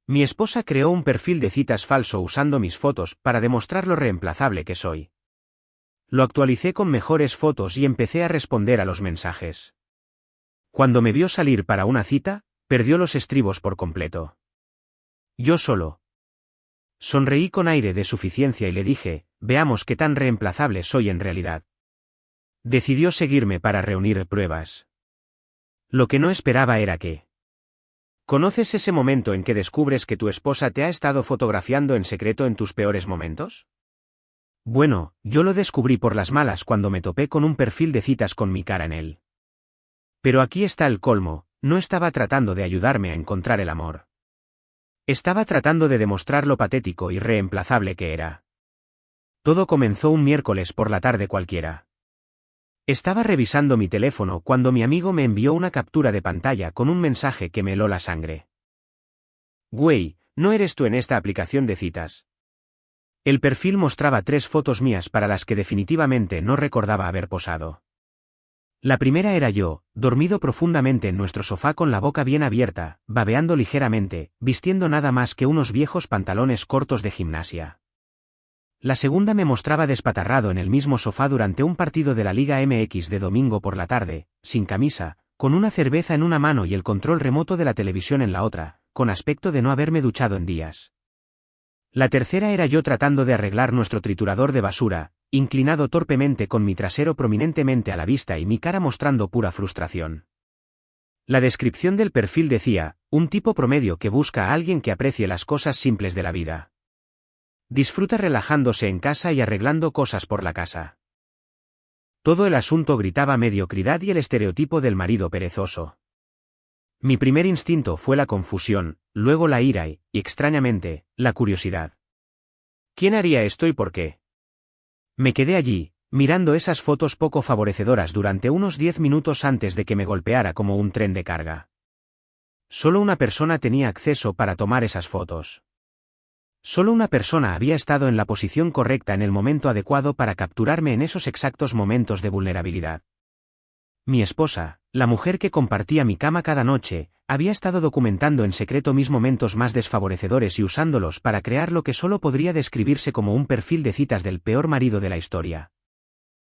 Mi esposa creó un perfil de citas falso usando mis fotos para demostrar lo reemplazable que soy. Lo actualicé con mejores fotos y empecé a responder a los mensajes. Cuando me vio salir para una cita, perdió los estribos por completo. Yo solo. Sonreí con aire de suficiencia y le dije, veamos qué tan reemplazable soy en realidad. Decidió seguirme para reunir pruebas. Lo que no esperaba era que... ¿Conoces ese momento en que descubres que tu esposa te ha estado fotografiando en secreto en tus peores momentos? Bueno, yo lo descubrí por las malas cuando me topé con un perfil de citas con mi cara en él. Pero aquí está el colmo, no estaba tratando de ayudarme a encontrar el amor. Estaba tratando de demostrar lo patético y reemplazable que era. Todo comenzó un miércoles por la tarde cualquiera. Estaba revisando mi teléfono cuando mi amigo me envió una captura de pantalla con un mensaje que me heló la sangre. Güey, ¿no eres tú en esta aplicación de citas? El perfil mostraba 3 fotos mías para las que definitivamente no recordaba haber posado. La primera era yo, dormido profundamente en nuestro sofá con la boca bien abierta, babeando ligeramente, vistiendo nada más que unos viejos pantalones cortos de gimnasia. La segunda me mostraba despatarrado en el mismo sofá durante un partido de la Liga MX de domingo por la tarde, sin camisa, con una cerveza en una mano y el control remoto de la televisión en la otra, con aspecto de no haberme duchado en días. La tercera era yo tratando de arreglar nuestro triturador de basura, inclinado torpemente con mi trasero prominentemente a la vista y mi cara mostrando pura frustración. La descripción del perfil decía, un tipo promedio que busca a alguien que aprecie las cosas simples de la vida. Disfruta relajándose en casa y arreglando cosas por la casa. Todo el asunto gritaba mediocridad y el estereotipo del marido perezoso. Mi primer instinto fue la confusión, luego la ira y, extrañamente, la curiosidad. ¿Quién haría esto y por qué? Me quedé allí, mirando esas fotos poco favorecedoras durante unos 10 minutos antes de que me golpeara como un tren de carga. Solo una persona tenía acceso para tomar esas fotos. Solo una persona había estado en la posición correcta en el momento adecuado para capturarme en esos exactos momentos de vulnerabilidad. Mi esposa, la mujer que compartía mi cama cada noche, había estado documentando en secreto mis momentos más desfavorecedores y usándolos para crear lo que solo podría describirse como un perfil de citas del peor marido de la historia.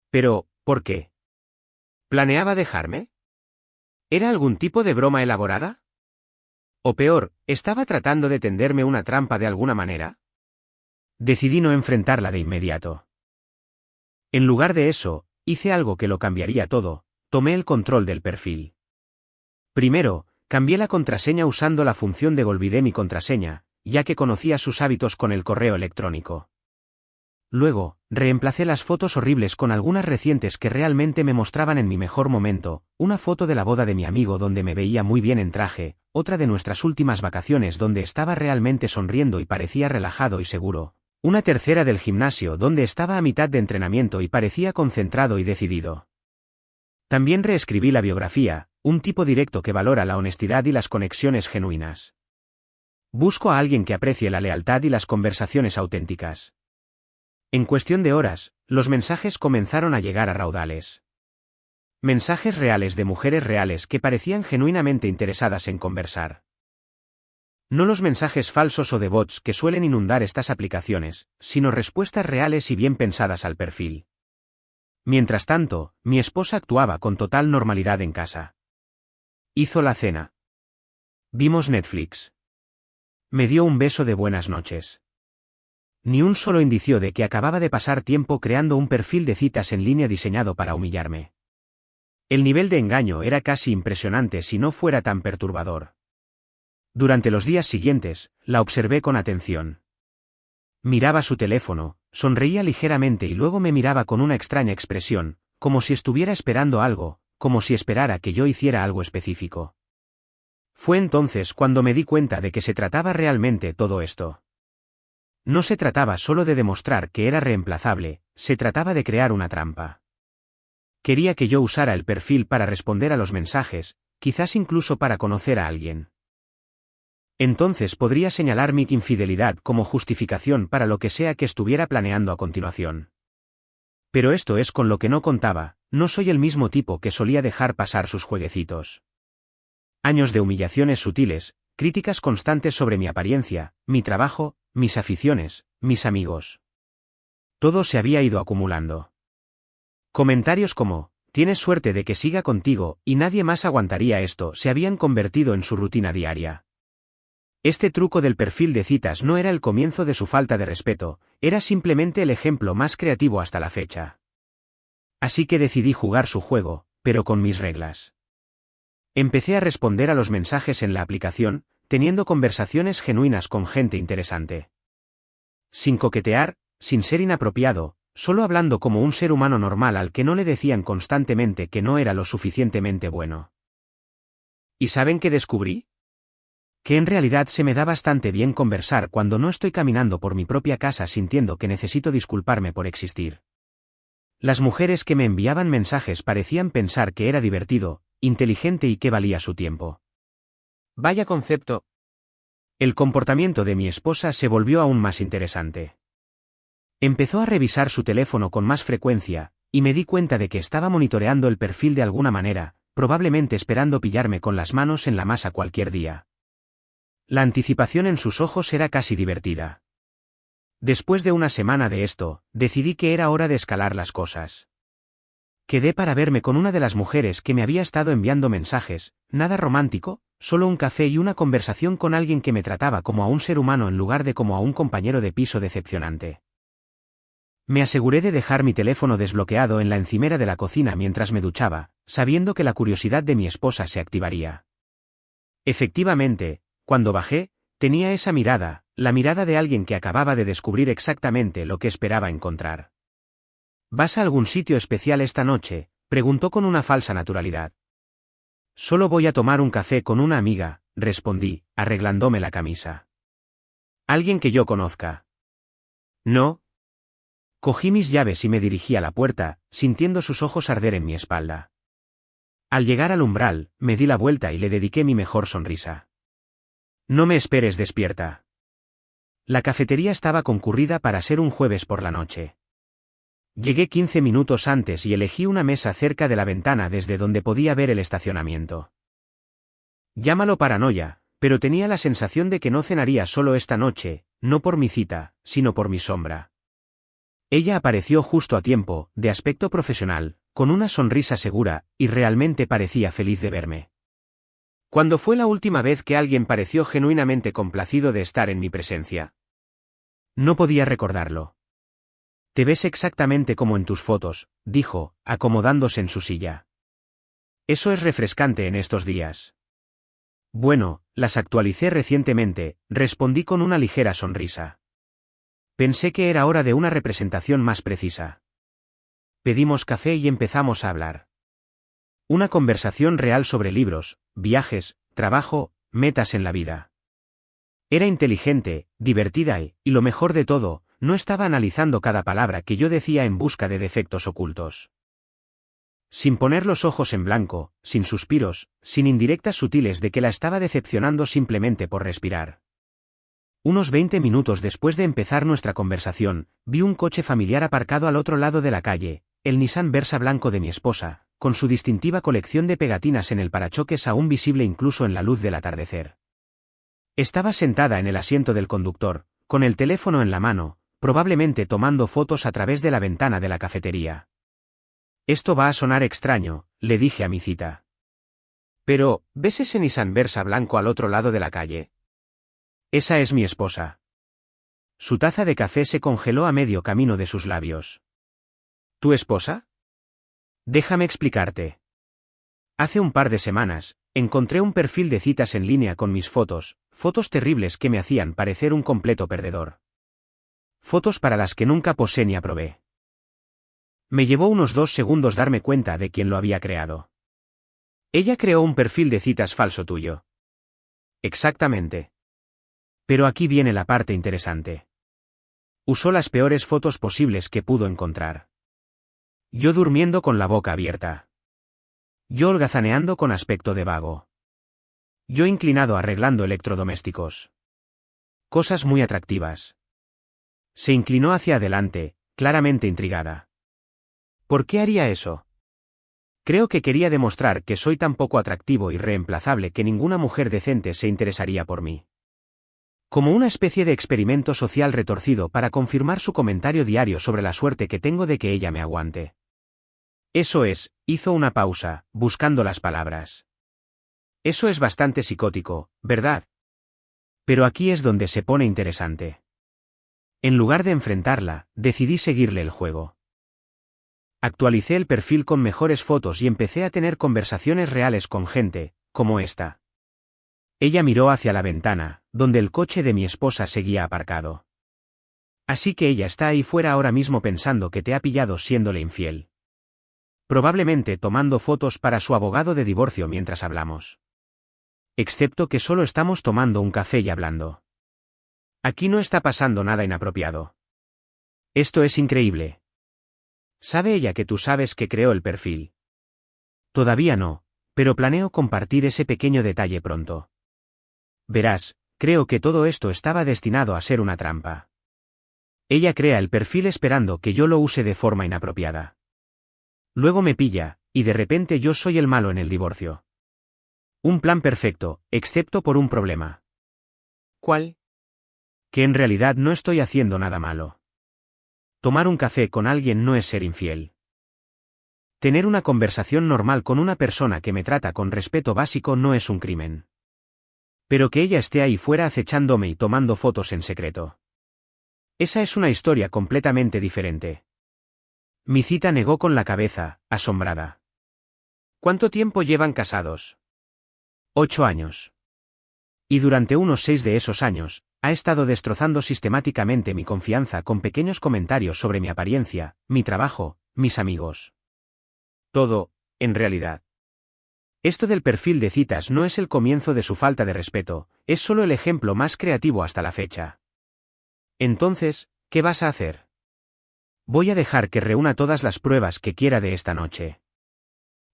Pero, ¿por qué? ¿Planeaba dejarme? ¿Era algún tipo de broma elaborada? O peor, ¿estaba tratando de tenderme una trampa de alguna manera? Decidí no enfrentarla de inmediato. En lugar de eso, hice algo que lo cambiaría todo, tomé el control del perfil. Primero, cambié la contraseña usando la función de olvidé mi contraseña, ya que conocía sus hábitos con el correo electrónico. Luego, reemplacé las fotos horribles con algunas recientes que realmente me mostraban en mi mejor momento, una foto de la boda de mi amigo donde me veía muy bien en traje, otra de nuestras últimas vacaciones donde estaba realmente sonriendo y parecía relajado y seguro, una tercera del gimnasio donde estaba a mitad de entrenamiento y parecía concentrado y decidido. También reescribí la biografía, un tipo directo que valora la honestidad y las conexiones genuinas. Busco a alguien que aprecie la lealtad y las conversaciones auténticas. En cuestión de horas, los mensajes comenzaron a llegar a raudales. Mensajes reales de mujeres reales que parecían genuinamente interesadas en conversar. No los mensajes falsos o de bots que suelen inundar estas aplicaciones, sino respuestas reales y bien pensadas al perfil. Mientras tanto, mi esposa actuaba con total normalidad en casa. Hizo la cena. Vimos Netflix. Me dio un beso de buenas noches. Ni un solo indicio de que acababa de pasar tiempo creando un perfil de citas en línea diseñado para humillarme. El nivel de engaño era casi impresionante si no fuera tan perturbador. Durante los días siguientes, la observé con atención. Miraba su teléfono, sonreía ligeramente y luego me miraba con una extraña expresión, como si estuviera esperando algo, como si esperara que yo hiciera algo específico. Fue entonces cuando me di cuenta de que se trataba realmente todo esto. No se trataba solo de demostrar que era reemplazable, se trataba de crear una trampa. Quería que yo usara el perfil para responder a los mensajes, quizás incluso para conocer a alguien. Entonces podría señalar mi infidelidad como justificación para lo que sea que estuviera planeando a continuación. Pero esto es con lo que no contaba, no soy el mismo tipo que solía dejar pasar sus jueguecitos. Años de humillaciones sutiles, críticas constantes sobre mi apariencia, mi trabajo, mis aficiones, mis amigos. Todo se había ido acumulando. Comentarios como, tienes suerte de que siga contigo, y nadie más aguantaría esto, se habían convertido en su rutina diaria. Este truco del perfil de citas no era el comienzo de su falta de respeto, era simplemente el ejemplo más creativo hasta la fecha. Así que decidí jugar su juego, pero con mis reglas. Empecé a responder a los mensajes en la aplicación, teniendo conversaciones genuinas con gente interesante. Sin coquetear, sin ser inapropiado, solo hablando como un ser humano normal al que no le decían constantemente que no era lo suficientemente bueno. ¿Y saben qué descubrí? Que en realidad se me da bastante bien conversar cuando no estoy caminando por mi propia casa sintiendo que necesito disculparme por existir. Las mujeres que me enviaban mensajes parecían pensar que era divertido, inteligente y que valía su tiempo. Vaya concepto. El comportamiento de mi esposa se volvió aún más interesante. Empezó a revisar su teléfono con más frecuencia, y me di cuenta de que estaba monitoreando el perfil de alguna manera, probablemente esperando pillarme con las manos en la masa cualquier día. La anticipación en sus ojos era casi divertida. Después de una semana de esto, decidí que era hora de escalar las cosas. Quedé para verme con una de las mujeres que me había estado enviando mensajes, nada romántico, solo un café y una conversación con alguien que me trataba como a un ser humano en lugar de como a un compañero de piso decepcionante. Me aseguré de dejar mi teléfono desbloqueado en la encimera de la cocina mientras me duchaba, sabiendo que la curiosidad de mi esposa se activaría. Efectivamente, cuando bajé, tenía esa mirada, la mirada de alguien que acababa de descubrir exactamente lo que esperaba encontrar. ¿Vas a algún sitio especial esta noche?, preguntó con una falsa naturalidad. Solo voy a tomar un café con una amiga, respondí, arreglándome la camisa. ¿Alguien que yo conozca? No. Cogí mis llaves y me dirigí a la puerta, sintiendo sus ojos arder en mi espalda. Al llegar al umbral, me di la vuelta y le dediqué mi mejor sonrisa. No me esperes despierta. La cafetería estaba concurrida para ser un jueves por la noche. Llegué 15 minutos antes y elegí una mesa cerca de la ventana desde donde podía ver el estacionamiento. Llámalo paranoia, pero tenía la sensación de que no cenaría solo esta noche, no por mi cita, sino por mi sombra. Ella apareció justo a tiempo, de aspecto profesional, con una sonrisa segura, y realmente parecía feliz de verme. ¿Cuándo fue la última vez que alguien pareció genuinamente complacido de estar en mi presencia? No podía recordarlo. Te ves exactamente como en tus fotos, dijo, acomodándose en su silla. Eso es refrescante en estos días. Bueno, las actualicé recientemente, respondí con una ligera sonrisa. Pensé que era hora de una representación más precisa. Pedimos café y empezamos a hablar. Una conversación real sobre libros, viajes, trabajo, metas en la vida. Era inteligente, divertida y, lo mejor de todo, no estaba analizando cada palabra que yo decía en busca de defectos ocultos. Sin poner los ojos en blanco, sin suspiros, sin indirectas sutiles de que la estaba decepcionando simplemente por respirar. Unos 20 minutos después de empezar nuestra conversación, vi un coche familiar aparcado al otro lado de la calle, el Nissan Versa blanco de mi esposa, con su distintiva colección de pegatinas en el parachoques aún visible incluso en la luz del atardecer. Estaba sentada en el asiento del conductor, con el teléfono en la mano, probablemente tomando fotos a través de la ventana de la cafetería. Esto va a sonar extraño, le dije a mi cita. Pero, ¿ves ese Nissan Versa blanco al otro lado de la calle? Esa es mi esposa. Su taza de café se congeló a medio camino de sus labios. ¿Tu esposa? Déjame explicarte. Hace un par de semanas, encontré un perfil de citas en línea con mis fotos terribles que me hacían parecer un completo perdedor. Fotos para las que nunca posé ni aprobé. Me llevó unos 2 segundos darme cuenta de quién lo había creado. Ella creó un perfil de citas falso tuyo. Exactamente. Pero aquí viene la parte interesante. Usó las peores fotos posibles que pudo encontrar. Yo durmiendo con la boca abierta. Yo holgazaneando con aspecto de vago. Yo inclinado arreglando electrodomésticos. Cosas muy atractivas. Se inclinó hacia adelante, claramente intrigada. ¿Por qué haría eso? Creo que quería demostrar que soy tan poco atractivo y reemplazable que ninguna mujer decente se interesaría por mí. Como una especie de experimento social retorcido para confirmar su comentario diario sobre la suerte que tengo de que ella me aguante. Eso es, hizo una pausa, buscando las palabras. Eso es bastante psicótico, ¿verdad? Pero aquí es donde se pone interesante. En lugar de enfrentarla, decidí seguirle el juego. Actualicé el perfil con mejores fotos y empecé a tener conversaciones reales con gente, como esta. Ella miró hacia la ventana, donde el coche de mi esposa seguía aparcado. Así que ella está ahí fuera ahora mismo pensando que te ha pillado siéndole infiel. Probablemente tomando fotos para su abogado de divorcio mientras hablamos. Excepto que solo estamos tomando un café y hablando. Aquí no está pasando nada inapropiado. Esto es increíble. ¿Sabe ella que tú sabes que creó el perfil? Todavía no, pero planeo compartir ese pequeño detalle pronto. Verás, creo que todo esto estaba destinado a ser una trampa. Ella crea el perfil esperando que yo lo use de forma inapropiada. Luego me pilla, y de repente yo soy el malo en el divorcio. Un plan perfecto, excepto por un problema. ¿Cuál? Que en realidad no estoy haciendo nada malo. Tomar un café con alguien no es ser infiel. Tener una conversación normal con una persona que me trata con respeto básico no es un crimen. Pero que ella esté ahí fuera acechándome y tomando fotos en secreto. Esa es una historia completamente diferente. Mi cita negó con la cabeza, asombrada. ¿Cuánto tiempo llevan casados? 8 años. Y durante unos 6 de esos años, ha estado destrozando sistemáticamente mi confianza con pequeños comentarios sobre mi apariencia, mi trabajo, mis amigos. Todo, en realidad. Esto del perfil de citas no es el comienzo de su falta de respeto, es solo el ejemplo más creativo hasta la fecha. Entonces, ¿qué vas a hacer? Voy a dejar que reúna todas las pruebas que quiera de esta noche.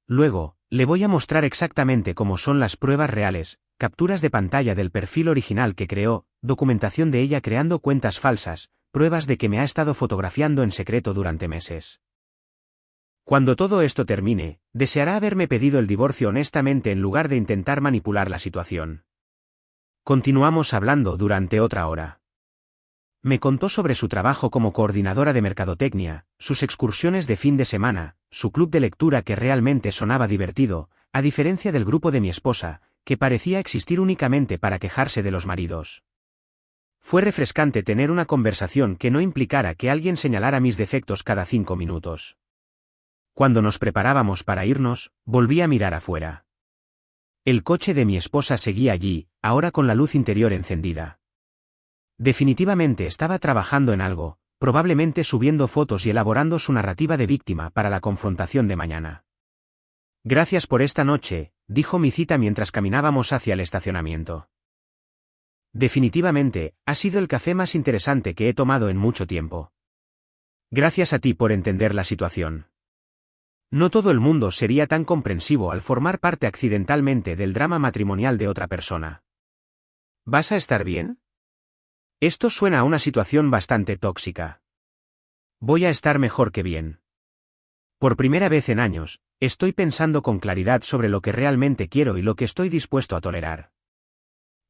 Luego, le voy a mostrar exactamente cómo son las pruebas reales, capturas de pantalla del perfil original que creó, documentación de ella creando cuentas falsas, pruebas de que me ha estado fotografiando en secreto durante meses. Cuando todo esto termine, deseará haberme pedido el divorcio honestamente en lugar de intentar manipular la situación. Continuamos hablando durante otra hora. Me contó sobre su trabajo como coordinadora de mercadotecnia, sus excursiones de fin de semana, su club de lectura que realmente sonaba divertido, a diferencia del grupo de mi esposa, que parecía existir únicamente para quejarse de los maridos. Fue refrescante tener una conversación que no implicara que alguien señalara mis defectos cada 5 minutos. Cuando nos preparábamos para irnos, volví a mirar afuera. El coche de mi esposa seguía allí, ahora con la luz interior encendida. Definitivamente estaba trabajando en algo, probablemente subiendo fotos y elaborando su narrativa de víctima para la confrontación de mañana. Gracias por esta noche, dijo mi cita mientras caminábamos hacia el estacionamiento. Definitivamente, ha sido el café más interesante que he tomado en mucho tiempo. Gracias a ti por entender la situación. No todo el mundo sería tan comprensivo al formar parte accidentalmente del drama matrimonial de otra persona. ¿Vas a estar bien? Esto suena a una situación bastante tóxica. Voy a estar mejor que bien. Por primera vez en años, estoy pensando con claridad sobre lo que realmente quiero y lo que estoy dispuesto a tolerar.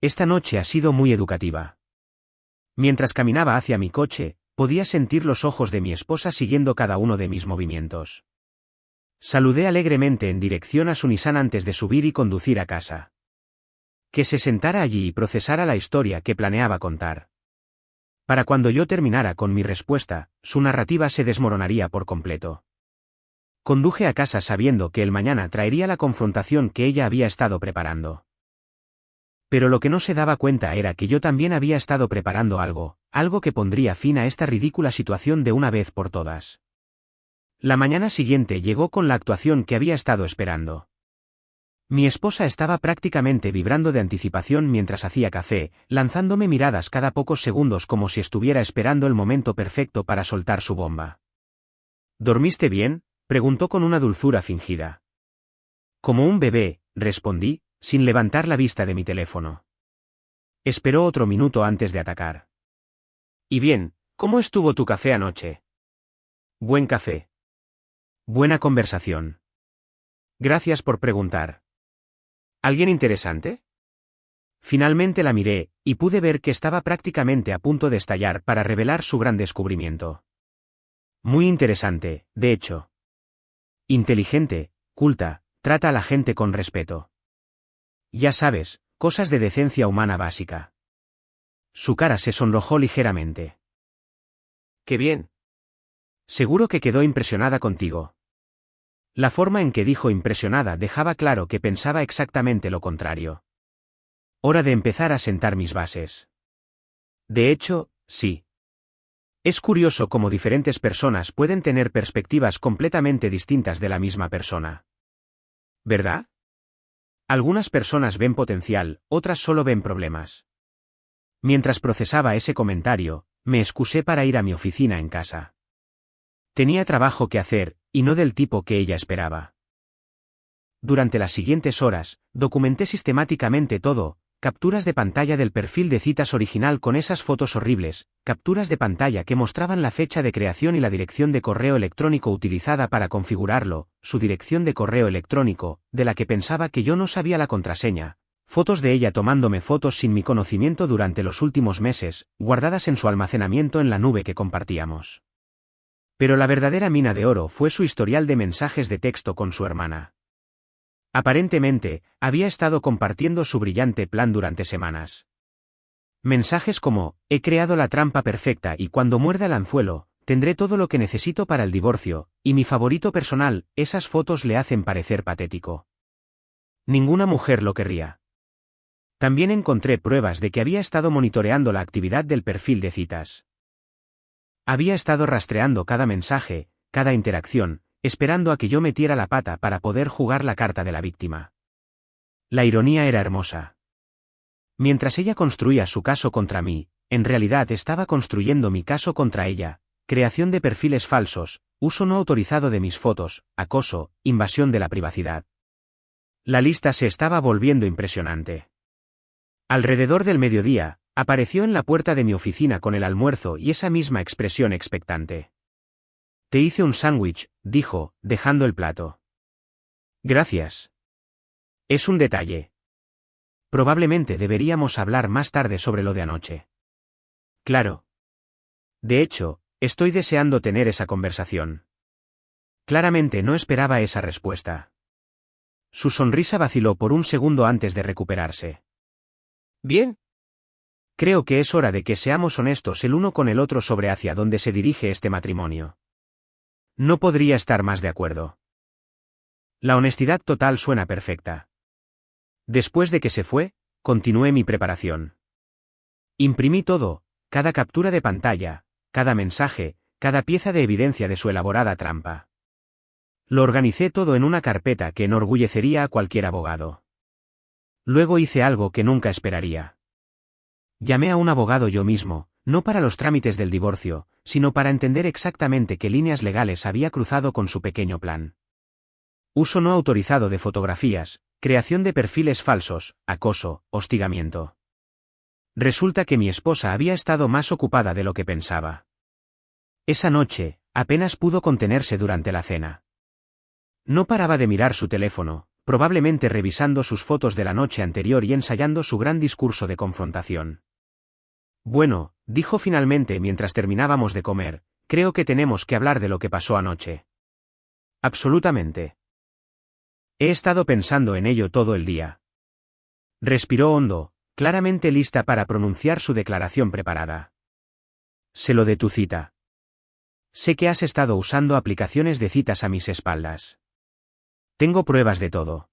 Esta noche ha sido muy educativa. Mientras caminaba hacia mi coche, podía sentir los ojos de mi esposa siguiendo cada uno de mis movimientos. Saludé alegremente en dirección a su Nissan antes de subir y conducir a casa. Que se sentara allí y procesara la historia que planeaba contar. Para cuando yo terminara con mi respuesta, su narrativa se desmoronaría por completo. Conduje a casa sabiendo que el mañana traería la confrontación que ella había estado preparando. Pero lo que no se daba cuenta era que yo también había estado preparando algo que pondría fin a esta ridícula situación de una vez por todas. La mañana siguiente llegó con la actuación que había estado esperando. Mi esposa estaba prácticamente vibrando de anticipación mientras hacía café, lanzándome miradas cada pocos segundos como si estuviera esperando el momento perfecto para soltar su bomba. ¿Dormiste bien?, preguntó con una dulzura fingida. Como un bebé, respondí, sin levantar la vista de mi teléfono. Esperó otro minuto antes de atacar. Y bien, ¿cómo estuvo tu café anoche? Buen café. Buena conversación. Gracias por preguntar. ¿Alguien interesante? Finalmente la miré, y pude ver que estaba prácticamente a punto de estallar para revelar su gran descubrimiento. Muy interesante, de hecho. Inteligente, culta, trata a la gente con respeto. Ya sabes, cosas de decencia humana básica. Su cara se sonrojó ligeramente. ¡Qué bien! Seguro que quedó impresionada contigo. La forma en que dijo impresionada dejaba claro que pensaba exactamente lo contrario. Hora de empezar a sentar mis bases. De hecho, sí. Es curioso cómo diferentes personas pueden tener perspectivas completamente distintas de la misma persona. ¿Verdad? Algunas personas ven potencial, otras solo ven problemas. Mientras procesaba ese comentario, me excusé para ir a mi oficina en casa. Tenía trabajo que hacer, y no del tipo que ella esperaba. Durante las siguientes horas, documenté sistemáticamente todo: capturas de pantalla del perfil de citas original con esas fotos horribles, capturas de pantalla que mostraban la fecha de creación y la dirección de correo electrónico utilizada para configurarlo, su dirección de correo electrónico, de la que pensaba que yo no sabía la contraseña, fotos de ella tomándome fotos sin mi conocimiento durante los últimos meses, guardadas en su almacenamiento en la nube que compartíamos. Pero la verdadera mina de oro fue su historial de mensajes de texto con su hermana. Aparentemente, había estado compartiendo su brillante plan durante semanas. Mensajes como: he creado la trampa perfecta y cuando muerda el anzuelo, tendré todo lo que necesito para el divorcio, y mi favorito personal, esas fotos le hacen parecer patético. Ninguna mujer lo querría. También encontré pruebas de que había estado monitoreando la actividad del perfil de citas. Había estado rastreando cada mensaje, cada interacción, esperando a que yo metiera la pata para poder jugar la carta de la víctima. La ironía era hermosa. Mientras ella construía su caso contra mí, en realidad estaba construyendo mi caso contra ella: creación de perfiles falsos, uso no autorizado de mis fotos, acoso, invasión de la privacidad. La lista se estaba volviendo impresionante. Alrededor del mediodía, apareció en la puerta de mi oficina con el almuerzo y esa misma expresión expectante. Te hice un sándwich, dijo, dejando el plato. Gracias. Es un detalle. Probablemente deberíamos hablar más tarde sobre lo de anoche. Claro. De hecho, estoy deseando tener esa conversación. Claramente no esperaba esa respuesta. Su sonrisa vaciló por un segundo antes de recuperarse. Bien. Creo que es hora de que seamos honestos el uno con el otro sobre hacia dónde se dirige este matrimonio. No podría estar más de acuerdo. La honestidad total suena perfecta. Después de que se fue, continué mi preparación. Imprimí todo: cada captura de pantalla, cada mensaje, cada pieza de evidencia de su elaborada trampa. Lo organicé todo en una carpeta que enorgullecería a cualquier abogado. Luego hice algo que nunca esperaría. Llamé a un abogado yo mismo, no para los trámites del divorcio, sino para entender exactamente qué líneas legales había cruzado con su pequeño plan. Uso no autorizado de fotografías, creación de perfiles falsos, acoso, hostigamiento. Resulta que mi esposa había estado más ocupada de lo que pensaba. Esa noche, apenas pudo contenerse durante la cena. No paraba de mirar su teléfono, probablemente revisando sus fotos de la noche anterior y ensayando su gran discurso de confrontación. Bueno, dijo finalmente mientras terminábamos de comer, creo que tenemos que hablar de lo que pasó anoche. Absolutamente. He estado pensando en ello todo el día. Respiró hondo, claramente lista para pronunciar su declaración preparada. Sé lo de tu cita. Sé que has estado usando aplicaciones de citas a mis espaldas. Tengo pruebas de todo.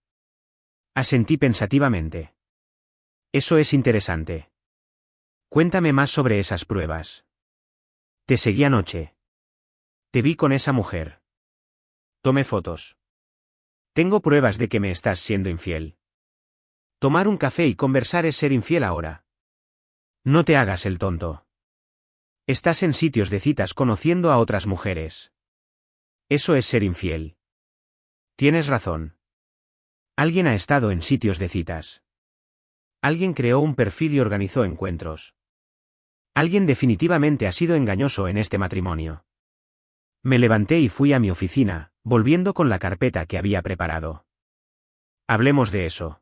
Asentí pensativamente. Eso es interesante. Cuéntame más sobre esas pruebas. Te seguí anoche. Te vi con esa mujer. Tomé fotos. Tengo pruebas de que me estás siendo infiel. Tomar un café y conversar es ser infiel ahora. No te hagas el tonto. Estás en sitios de citas conociendo a otras mujeres. Eso es ser infiel. Tienes razón. Alguien ha estado en sitios de citas. Alguien creó un perfil y organizó encuentros. Alguien definitivamente ha sido engañoso en este matrimonio. Me levanté y fui a mi oficina, volviendo con la carpeta que había preparado. Hablemos de eso.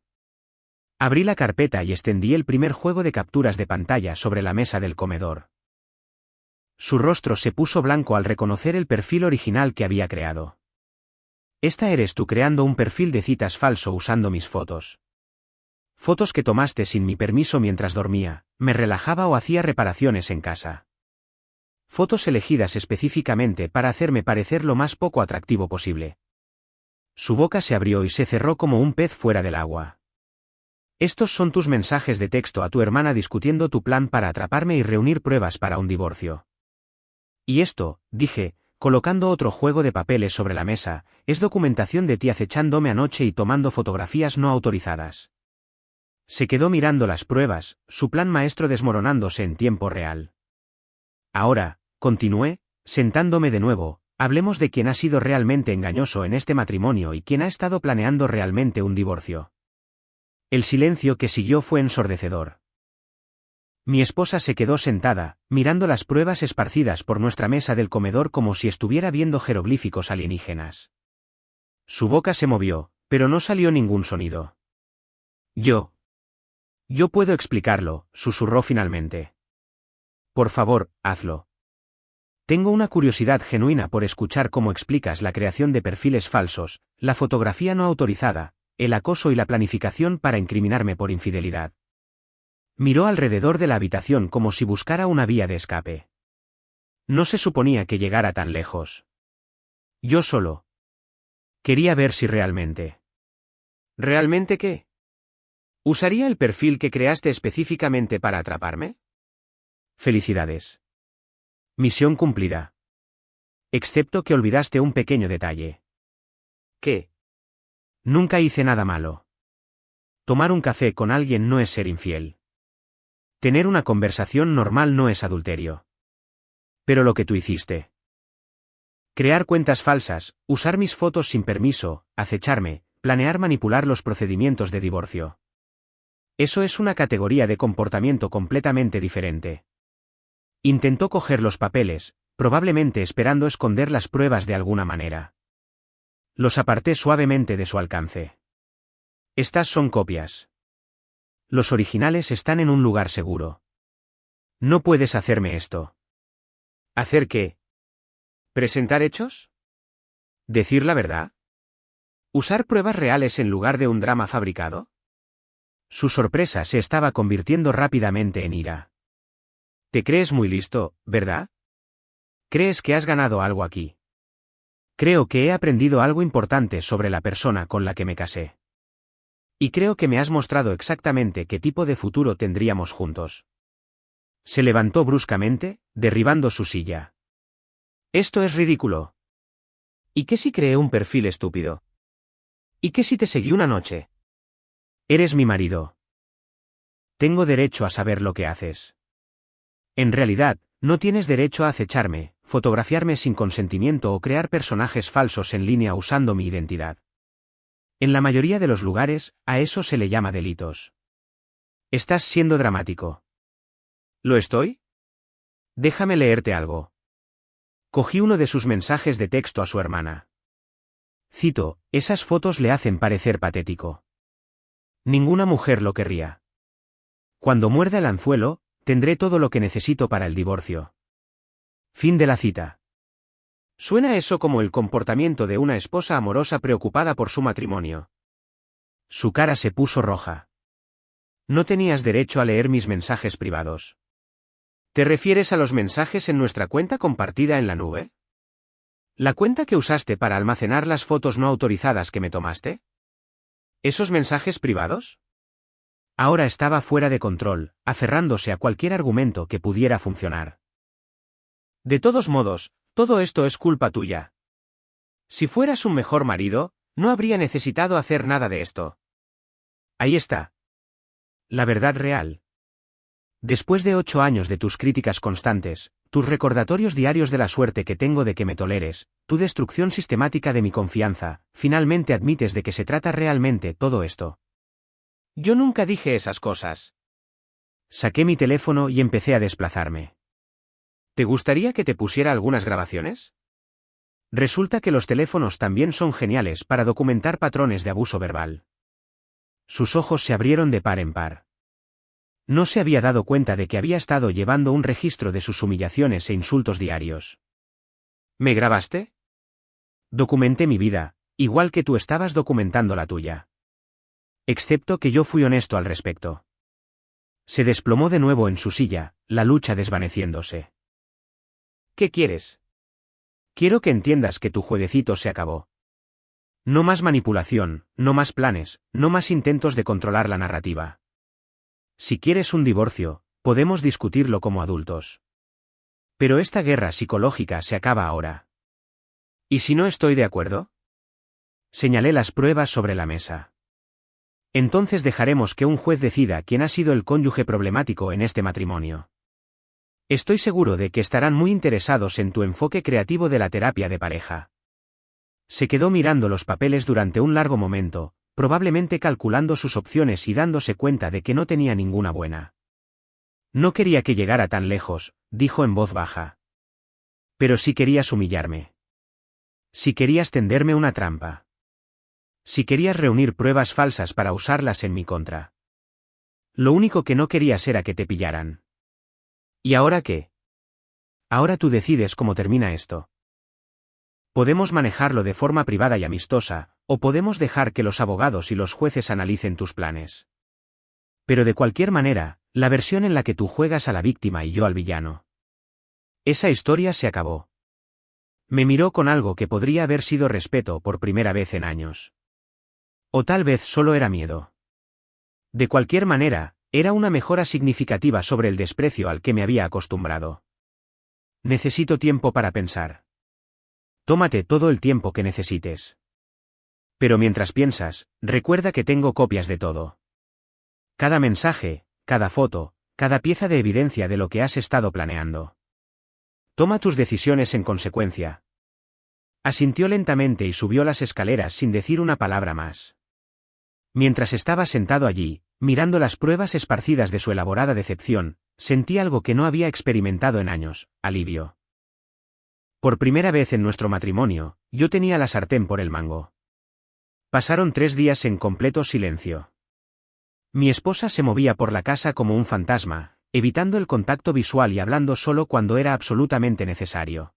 Abrí la carpeta y extendí el primer juego de capturas de pantalla sobre la mesa del comedor. Su rostro se puso blanco al reconocer el perfil original que había creado. Esta eres tú creando un perfil de citas falso usando mis fotos. Fotos que tomaste sin mi permiso mientras dormía, me relajaba o hacía reparaciones en casa. Fotos elegidas específicamente para hacerme parecer lo más poco atractivo posible. Su boca se abrió y se cerró como un pez fuera del agua. Estos son tus mensajes de texto a tu hermana discutiendo tu plan para atraparme y reunir pruebas para un divorcio. Y esto, dije, colocando otro juego de papeles sobre la mesa, es documentación de ti acechándome anoche y tomando fotografías no autorizadas. Se quedó mirando las pruebas, su plan maestro desmoronándose en tiempo real. Ahora, continué, sentándome de nuevo, hablemos de quién ha sido realmente engañoso en este matrimonio y quién ha estado planeando realmente un divorcio. El silencio que siguió fue ensordecedor. Mi esposa se quedó sentada, mirando las pruebas esparcidas por nuestra mesa del comedor como si estuviera viendo jeroglíficos alienígenas. Su boca se movió, pero no salió ningún sonido. Yo puedo explicarlo, susurró finalmente. Por favor, hazlo. Tengo una curiosidad genuina por escuchar cómo explicas la creación de perfiles falsos, la fotografía no autorizada, el acoso y la planificación para incriminarme por infidelidad. Miró alrededor de la habitación como si buscara una vía de escape. No se suponía que llegara tan lejos. Yo solo quería ver si realmente. ¿Realmente qué? ¿Usaría el perfil que creaste específicamente para atraparme? Felicidades. Misión cumplida. Excepto que olvidaste un pequeño detalle. ¿Qué? Nunca hice nada malo. Tomar un café con alguien no es ser infiel. Tener una conversación normal no es adulterio. Pero lo que tú hiciste. Crear cuentas falsas, usar mis fotos sin permiso, acecharme, planear manipular los procedimientos de divorcio. Eso es una categoría de comportamiento completamente diferente. Intentó coger los papeles, probablemente esperando esconder las pruebas de alguna manera. Los aparté suavemente de su alcance. Estas son copias. Los originales están en un lugar seguro. No puedes hacerme esto. ¿Hacer qué? ¿Presentar hechos? ¿Decir la verdad? ¿Usar pruebas reales en lugar de un drama fabricado? Su sorpresa se estaba convirtiendo rápidamente en ira. Te crees muy listo, ¿verdad? ¿Crees que has ganado algo aquí? Creo que he aprendido algo importante sobre la persona con la que me casé. Y creo que me has mostrado exactamente qué tipo de futuro tendríamos juntos. Se levantó bruscamente, derribando su silla. Esto es ridículo. ¿Y qué si creé un perfil estúpido? ¿Y qué si te seguí una noche? Eres mi marido. Tengo derecho a saber lo que haces. En realidad, no tienes derecho a acecharme, fotografiarme sin consentimiento o crear personajes falsos en línea usando mi identidad. En la mayoría de los lugares, a eso se le llama delitos. Estás siendo dramático. ¿Lo estoy? Déjame leerte algo. Cogí uno de sus mensajes de texto a su hermana. Cito, esas fotos le hacen parecer patético. Ninguna mujer lo querría. Cuando muerda el anzuelo, tendré todo lo que necesito para el divorcio. Fin de la cita. Suena eso como el comportamiento de una esposa amorosa preocupada por su matrimonio. Su cara se puso roja. No tenías derecho a leer mis mensajes privados. ¿Te refieres a los mensajes en nuestra cuenta compartida en la nube? ¿La cuenta que usaste para almacenar las fotos no autorizadas que me tomaste? ¿Esos mensajes privados? Ahora estaba fuera de control, aferrándose a cualquier argumento que pudiera funcionar. De todos modos, todo esto es culpa tuya. Si fueras un mejor marido, no habría necesitado hacer nada de esto. Ahí está. La verdad real. Después de 8 años de tus críticas constantes, tus recordatorios diarios de la suerte que tengo de que me toleres, tu destrucción sistemática de mi confianza, finalmente admites de que se trata realmente todo esto. Yo nunca dije esas cosas. Saqué mi teléfono y empecé a desplazarme. ¿Te gustaría que te pusiera algunas grabaciones? Resulta que los teléfonos también son geniales para documentar patrones de abuso verbal. Sus ojos se abrieron de par en par. No se había dado cuenta de que había estado llevando un registro de sus humillaciones e insultos diarios. ¿Me grabaste? Documenté mi vida, igual que tú estabas documentando la tuya. Excepto que yo fui honesto al respecto. Se desplomó de nuevo en su silla, la lucha desvaneciéndose. ¿Qué quieres? Quiero que entiendas que tu jueguecito se acabó. No más manipulación, no más planes, no más intentos de controlar la narrativa. Si quieres un divorcio, podemos discutirlo como adultos. Pero esta guerra psicológica se acaba ahora. ¿Y si no estoy de acuerdo? Señalé las pruebas sobre la mesa. Entonces dejaremos que un juez decida quién ha sido el cónyuge problemático en este matrimonio. Estoy seguro de que estarán muy interesados en tu enfoque creativo de la terapia de pareja. Se quedó mirando los papeles durante un largo momento, probablemente calculando sus opciones y dándose cuenta de que no tenía ninguna buena. No quería que llegara tan lejos, dijo en voz baja. Pero si querías humillarme. Si querías tenderme una trampa. Si querías reunir pruebas falsas para usarlas en mi contra. Lo único que no querías era que te pillaran. ¿Y ahora qué? Ahora tú decides cómo termina esto. Podemos manejarlo de forma privada y amistosa, o podemos dejar que los abogados y los jueces analicen tus planes. Pero de cualquier manera, la versión en la que tú juegas a la víctima y yo al villano. Esa historia se acabó. Me miró con algo que podría haber sido respeto por primera vez en años. O tal vez solo era miedo. De cualquier manera, era una mejora significativa sobre el desprecio al que me había acostumbrado. Necesito tiempo para pensar. Tómate todo el tiempo que necesites. Pero mientras piensas, recuerda que tengo copias de todo. Cada mensaje, cada foto, cada pieza de evidencia de lo que has estado planeando. Toma tus decisiones en consecuencia. Asintió lentamente y subió las escaleras sin decir una palabra más. Mientras estaba sentado allí, mirando las pruebas esparcidas de su elaborada decepción, sentí algo que no había experimentado en años: alivio. Por primera vez en nuestro matrimonio, yo tenía la sartén por el mango. Pasaron 3 días en completo silencio. Mi esposa se movía por la casa como un fantasma, evitando el contacto visual y hablando solo cuando era absolutamente necesario.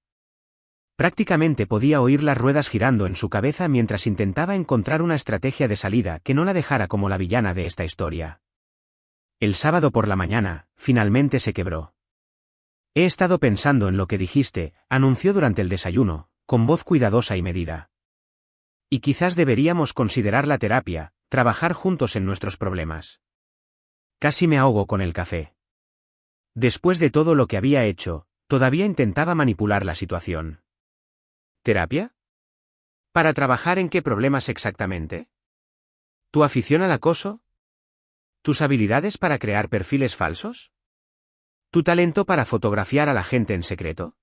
Prácticamente podía oír las ruedas girando en su cabeza mientras intentaba encontrar una estrategia de salida que no la dejara como la villana de esta historia. El sábado por la mañana, finalmente se quebró. He estado pensando en lo que dijiste, anunció durante el desayuno, con voz cuidadosa y medida. Y quizás deberíamos considerar la terapia, trabajar juntos en nuestros problemas. Casi me ahogo con el café. Después de todo lo que había hecho, todavía intentaba manipular la situación. ¿Terapia? ¿Para trabajar en qué problemas exactamente? ¿Tu afición al acoso? ¿Tus habilidades para crear perfiles falsos? ¿Tu talento para fotografiar a la gente en secreto?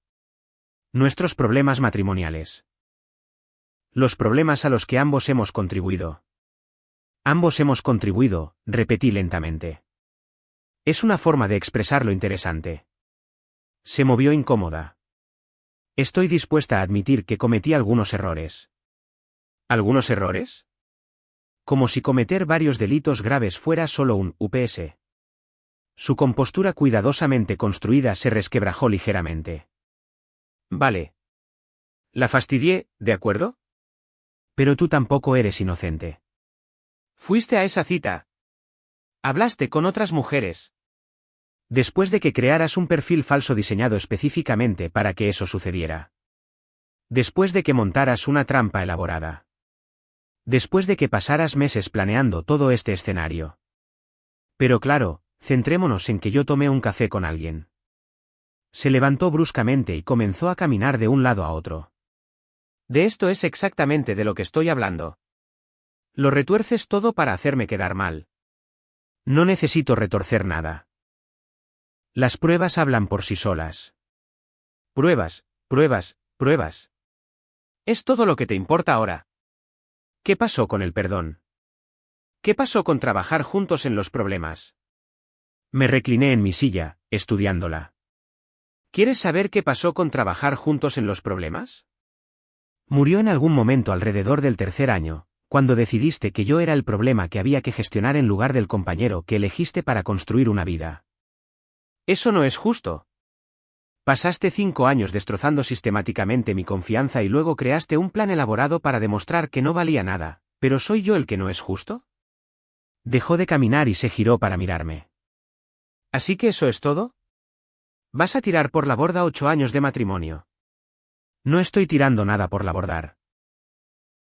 Nuestros problemas matrimoniales. Los problemas a los que ambos hemos contribuido. Ambos hemos contribuido, repetí lentamente. Es una forma de expresar lo interesante. Se movió incómoda. Estoy dispuesta a admitir que cometí algunos errores. ¿Algunos errores? Como si cometer varios delitos graves fuera solo un UPS. Su compostura cuidadosamente construida se resquebrajó ligeramente. Vale. La fastidié, ¿de acuerdo? Pero tú tampoco eres inocente. Fuiste a esa cita. Hablaste con otras mujeres. Después de que crearas un perfil falso diseñado específicamente para que eso sucediera. Después de que montaras una trampa elaborada. Después de que pasaras meses planeando todo este escenario. Pero claro, centrémonos en que yo tomé un café con alguien. Se levantó bruscamente y comenzó a caminar de un lado a otro. De esto es exactamente de lo que estoy hablando. Lo retuerces todo para hacerme quedar mal. No necesito retorcer nada. Las pruebas hablan por sí solas. Pruebas, pruebas, pruebas. Es todo lo que te importa ahora. ¿Qué pasó con el perdón? ¿Qué pasó con trabajar juntos en los problemas? Me recliné en mi silla, estudiándola. ¿Quieres saber qué pasó con trabajar juntos en los problemas? Murió en algún momento alrededor del 3er año, cuando decidiste que yo era el problema que había que gestionar en lugar del compañero que elegiste para construir una vida. Eso no es justo. Pasaste 5 años destrozando sistemáticamente mi confianza y luego creaste un plan elaborado para demostrar que no valía nada, ¿pero soy yo el que no es justo? Dejó de caminar y se giró para mirarme. ¿Así que eso es todo? ¿Vas a tirar por la borda 8 años de matrimonio? No estoy tirando nada por la borda.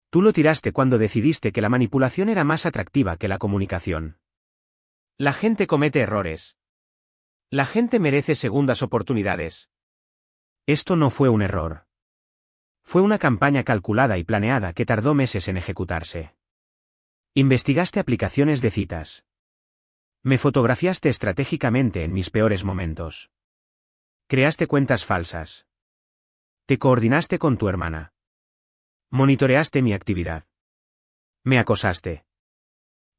Tú lo tiraste cuando decidiste que la manipulación era más atractiva que la comunicación. La gente comete errores. La gente merece segundas oportunidades. Esto no fue un error. Fue una campaña calculada y planeada que tardó meses en ejecutarse. Investigaste aplicaciones de citas. Me fotografiaste estratégicamente en mis peores momentos. Creaste cuentas falsas. Te coordinaste con tu hermana. Monitoreaste mi actividad. Me acosaste.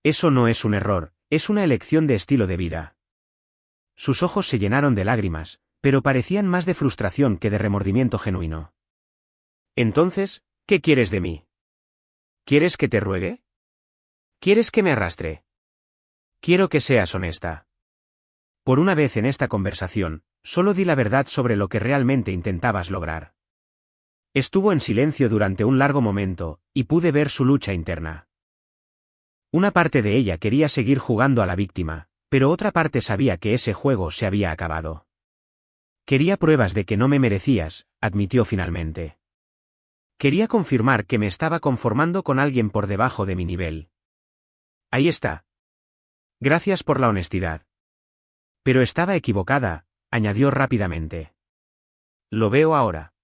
Eso no es un error, es una elección de estilo de vida. Sus ojos se llenaron de lágrimas, pero parecían más de frustración que de remordimiento genuino. Entonces, ¿qué quieres de mí? ¿Quieres que te ruegue? ¿Quieres que me arrastre? Quiero que seas honesta. Por una vez en esta conversación, solo di la verdad sobre lo que realmente intentabas lograr. Estuvo en silencio durante un largo momento, y pude ver su lucha interna. Una parte de ella quería seguir jugando a la víctima, pero otra parte sabía que ese juego se había acabado. Quería pruebas de que no me merecías, admitió finalmente. Quería confirmar que me estaba conformando con alguien por debajo de mi nivel. Ahí está. Gracias por la honestidad. Pero estaba equivocada, añadió rápidamente. Lo veo ahora.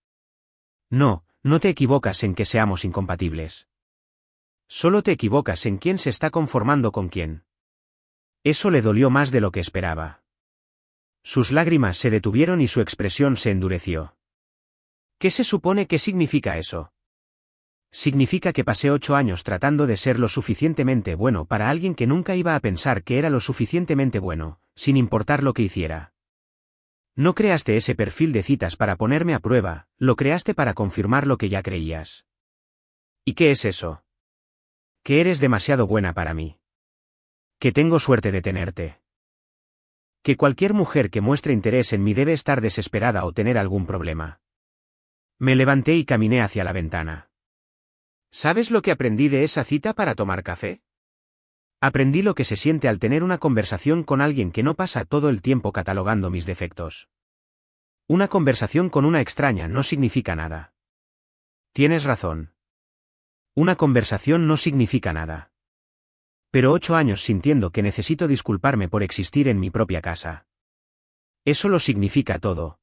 No, no te equivocas en que seamos incompatibles. Solo te equivocas en quién se está conformando con quién. Eso le dolió más de lo que esperaba. Sus lágrimas se detuvieron y su expresión se endureció. ¿Qué se supone que significa eso? Significa que pasé 8 años tratando de ser lo suficientemente bueno para alguien que nunca iba a pensar que era lo suficientemente bueno, sin importar lo que hiciera. No creaste ese perfil de citas para ponerme a prueba, lo creaste para confirmar lo que ya creías. ¿Y qué es eso? Que eres demasiado buena para mí. Que tengo suerte de tenerte. Que cualquier mujer que muestre interés en mí debe estar desesperada o tener algún problema. Me levanté y caminé hacia la ventana. ¿Sabes lo que aprendí de esa cita para tomar café? Aprendí lo que se siente al tener una conversación con alguien que no pasa todo el tiempo catalogando mis defectos. Una conversación con una extraña no significa nada. Tienes razón. Una conversación no significa nada. Pero 8 años sintiendo que necesito disculparme por existir en mi propia casa. Eso lo significa todo.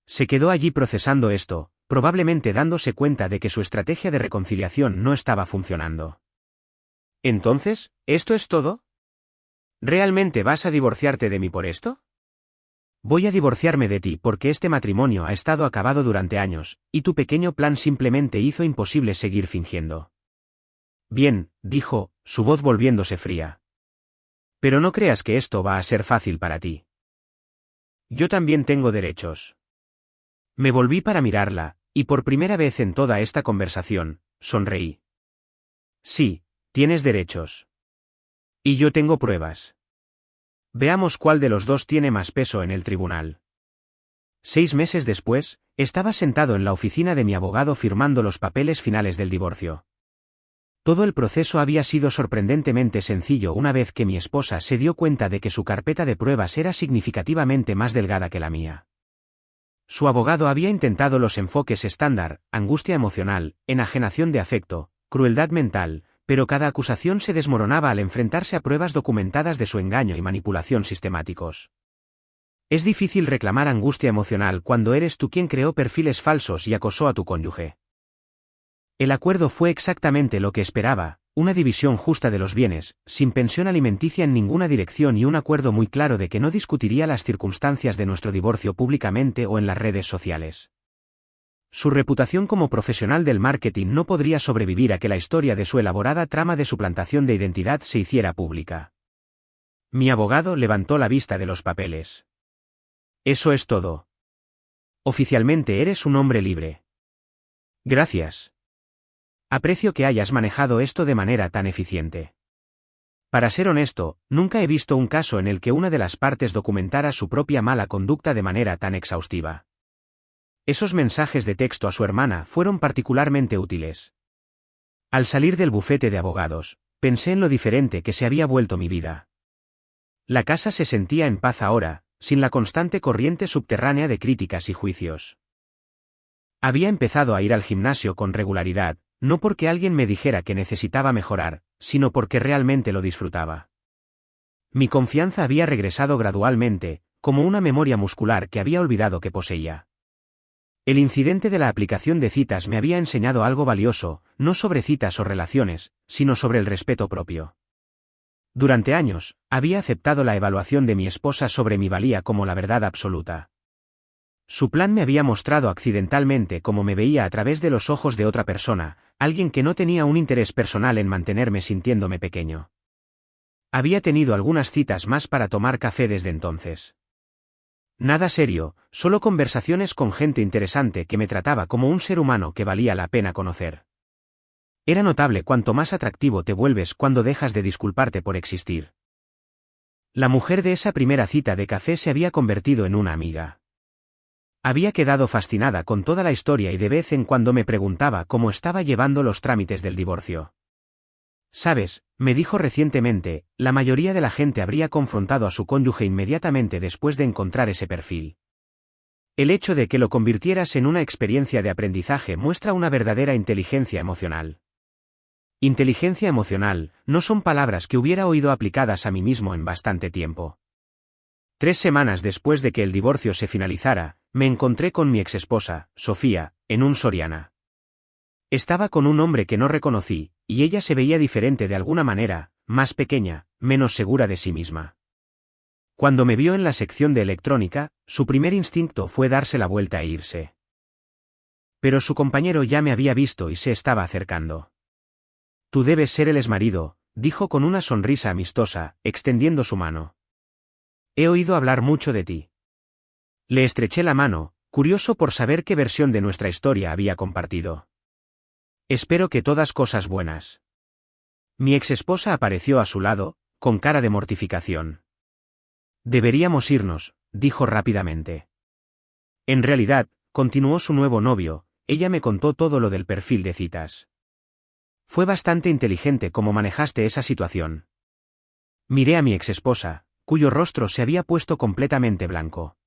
Se quedó allí procesando esto, probablemente dándose cuenta de que su estrategia de reconciliación no estaba funcionando. Entonces, ¿esto es todo? ¿Realmente vas a divorciarte de mí por esto? Voy a divorciarme de ti porque este matrimonio ha estado acabado durante años, y tu pequeño plan simplemente hizo imposible seguir fingiendo. Bien, dijo, su voz volviéndose fría. Pero no creas que esto va a ser fácil para ti. Yo también tengo derechos. Me volví para mirarla, y por primera vez en toda esta conversación, sonreí. Sí, tienes derechos. Y yo tengo pruebas. Veamos cuál de los dos tiene más peso en el tribunal. 6 meses después, estaba sentado en la oficina de mi abogado firmando los papeles finales del divorcio. Todo el proceso había sido sorprendentemente sencillo una vez que mi esposa se dio cuenta de que su carpeta de pruebas era significativamente más delgada que la mía. Su abogado había intentado los enfoques estándar, angustia emocional, enajenación de afecto, crueldad mental, pero cada acusación se desmoronaba al enfrentarse a pruebas documentadas de su engaño y manipulación sistemáticos. Es difícil reclamar angustia emocional cuando eres tú quien creó perfiles falsos y acosó a tu cónyuge. El acuerdo fue exactamente lo que esperaba, una división justa de los bienes, sin pensión alimenticia en ninguna dirección y un acuerdo muy claro de que no discutiría las circunstancias de nuestro divorcio públicamente o en las redes sociales. Su reputación como profesional del marketing no podría sobrevivir a que la historia de su elaborada trama de suplantación de identidad se hiciera pública. Mi abogado levantó la vista de los papeles. Eso es todo. Oficialmente eres un hombre libre. Gracias. Aprecio que hayas manejado esto de manera tan eficiente. Para ser honesto, nunca he visto un caso en el que una de las partes documentara su propia mala conducta de manera tan exhaustiva. Esos mensajes de texto a su hermana fueron particularmente útiles. Al salir del bufete de abogados, pensé en lo diferente que se había vuelto mi vida. La casa se sentía en paz ahora, sin la constante corriente subterránea de críticas y juicios. Había empezado a ir al gimnasio con regularidad, no porque alguien me dijera que necesitaba mejorar, sino porque realmente lo disfrutaba. Mi confianza había regresado gradualmente, como una memoria muscular que había olvidado que poseía. El incidente de la aplicación de citas me había enseñado algo valioso, no sobre citas o relaciones, sino sobre el respeto propio. Durante años, había aceptado la evaluación de mi esposa sobre mi valía como la verdad absoluta. Su plan me había mostrado accidentalmente cómo me veía a través de los ojos de otra persona, alguien que no tenía un interés personal en mantenerme sintiéndome pequeño. Había tenido algunas citas más para tomar café desde entonces. Nada serio, solo conversaciones con gente interesante que me trataba como un ser humano que valía la pena conocer. Era notable cuánto más atractivo te vuelves cuando dejas de disculparte por existir. La mujer de esa primera cita de café se había convertido en una amiga. Había quedado fascinada con toda la historia y de vez en cuando me preguntaba cómo estaba llevando los trámites del divorcio. Sabes, me dijo recientemente, la mayoría de la gente habría confrontado a su cónyuge inmediatamente después de encontrar ese perfil. El hecho de que lo convirtieras en una experiencia de aprendizaje muestra una verdadera inteligencia emocional. Inteligencia emocional, no son palabras que hubiera oído aplicadas a mí mismo en bastante tiempo. 3 semanas después de que el divorcio se finalizara, me encontré con mi exesposa, Sofía, en un Soriana. Estaba con un hombre que no reconocí, y ella se veía diferente de alguna manera, más pequeña, menos segura de sí misma. Cuando me vio en la sección de electrónica, su primer instinto fue darse la vuelta e irse. Pero su compañero ya me había visto y se estaba acercando. Tú debes ser el exmarido, dijo con una sonrisa amistosa, extendiendo su mano. He oído hablar mucho de ti. Le estreché la mano, curioso por saber qué versión de nuestra historia había compartido. Espero que todas cosas buenas. Mi exesposa apareció a su lado, con cara de mortificación. Deberíamos irnos, dijo rápidamente. En realidad, continuó su nuevo novio, ella me contó todo lo del perfil de citas. Fue bastante inteligente cómo manejaste esa situación. Miré a mi exesposa, cuyo rostro se había puesto completamente blanco.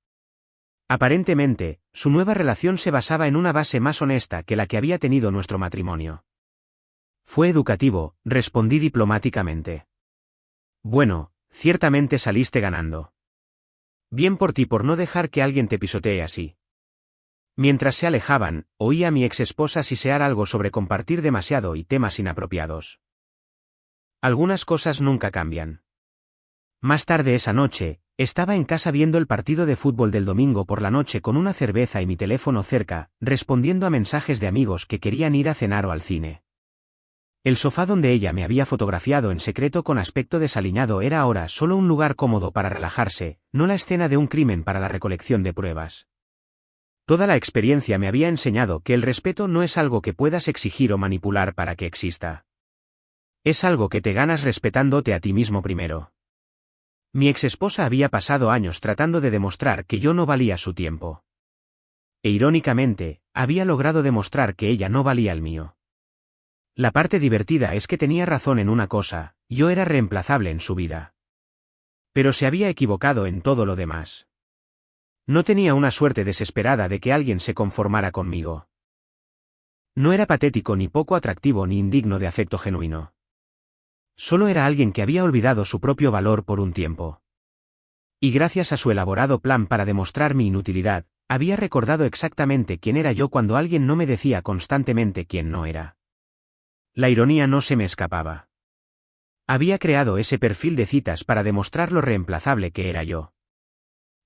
Aparentemente, su nueva relación se basaba en una base más honesta que la que había tenido nuestro matrimonio. Fue educativo, respondí diplomáticamente. Bueno, ciertamente saliste ganando. Bien por ti por no dejar que alguien te pisotee así. Mientras se alejaban, oí a mi exesposa sisear algo sobre compartir demasiado y temas inapropiados. Algunas cosas nunca cambian. Más tarde esa noche, estaba en casa viendo el partido de fútbol del domingo por la noche con una cerveza y mi teléfono cerca, respondiendo a mensajes de amigos que querían ir a cenar o al cine. El sofá donde ella me había fotografiado en secreto con aspecto desaliñado era ahora solo un lugar cómodo para relajarse, no la escena de un crimen para la recolección de pruebas. Toda la experiencia me había enseñado que el respeto no es algo que puedas exigir o manipular para que exista. Es algo que te ganas respetándote a ti mismo primero. Mi exesposa había pasado años tratando de demostrar que yo no valía su tiempo. E irónicamente, había logrado demostrar que ella no valía el mío. La parte divertida es que tenía razón en una cosa, yo era reemplazable en su vida. Pero se había equivocado en todo lo demás. No tenía una suerte desesperada de que alguien se conformara conmigo. No era patético ni poco atractivo ni indigno de afecto genuino. Solo era alguien que había olvidado su propio valor por un tiempo. Y gracias a su elaborado plan para demostrar mi inutilidad, había recordado exactamente quién era yo cuando alguien no me decía constantemente quién no era. La ironía no se me escapaba. Había creado ese perfil de citas para demostrar lo reemplazable que era yo.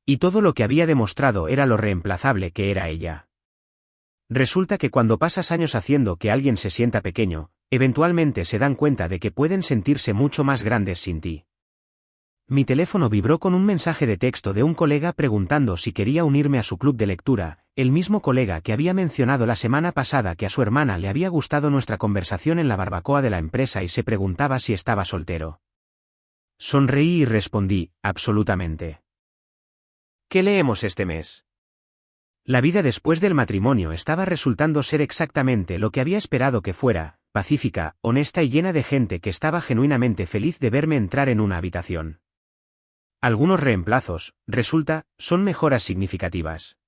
Y todo lo que había demostrado era lo reemplazable que era ella. Resulta que cuando pasas años haciendo que alguien se sienta pequeño, eventualmente se dan cuenta de que pueden sentirse mucho más grandes sin ti. Mi teléfono vibró con un mensaje de texto de un colega preguntando si quería unirme a su club de lectura, el mismo colega que había mencionado la semana pasada que a su hermana le había gustado nuestra conversación en la barbacoa de la empresa y se preguntaba si estaba soltero. Sonreí y respondí, absolutamente. ¿Qué leemos este mes? La vida después del matrimonio estaba resultando ser exactamente lo que había esperado que fuera, pacífica, honesta y llena de gente que estaba genuinamente feliz de verme entrar en una habitación. Algunos reemplazos, resulta, son mejoras significativas.